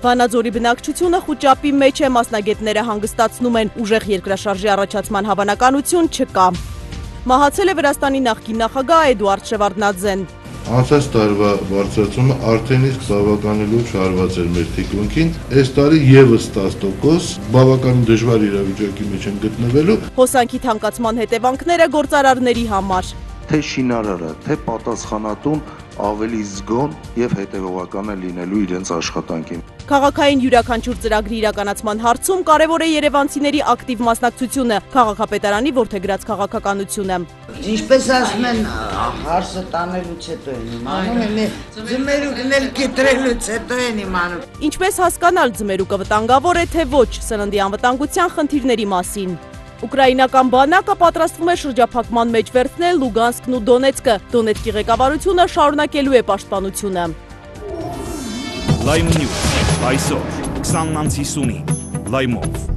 Վանաձորի բնակչությունը խուճապի մեջ է, մասնագետները հանգստացնում են, ուժեղ երկրաշարժի առաջացման հավանականություն չկա։ Մահացել է Վրաստանի նախկին նախագահ Էդուարդ Շևարդնաձեն։ Անցած տարվա բարձրացումը արդեն իսկ բավականին լուրջ հարված էր մեր թիկունքին, այս տարի եւս 10% բավականին դժվար իրավիճակի մեջ են գտնվելու։ Հոսանքի թանկացման հետևանքները գործարարների համար։ Թե շինարարը, թե պատասխանատուն ավելի զգոն եւ հետեւողական է լինելու իրենց աշխատանքին։ Քաղաքային յուրաքանչյուր ծրագրի իրականացման հարցում կարևոր է երևանցիների ակտիվ մասնակցությունը, քաղաքապետարանի որդեգրած քաղաքականությունը։ Ինչպես ասում են, հարցը տանելուց հետո են իմանում, ձմերուկն էլ կտրելուց հետո են իմանում։ Ինչպես հասկանալ ձմերուկը վտանգավոր է, թե ոչ, սննդի անվտանգության խնդիրների մասին։ Ուկրաինական բանակը պատրաստվում է շրջափակման մեջ վերցնել Լուգանսկն ու Դոնեցկը։ Դոնեցկի ղեկավարությունը շարունակելու է պաշտպանությունը։ Լայմ նյուզ, այսօր 20:50-ին, Լայմով։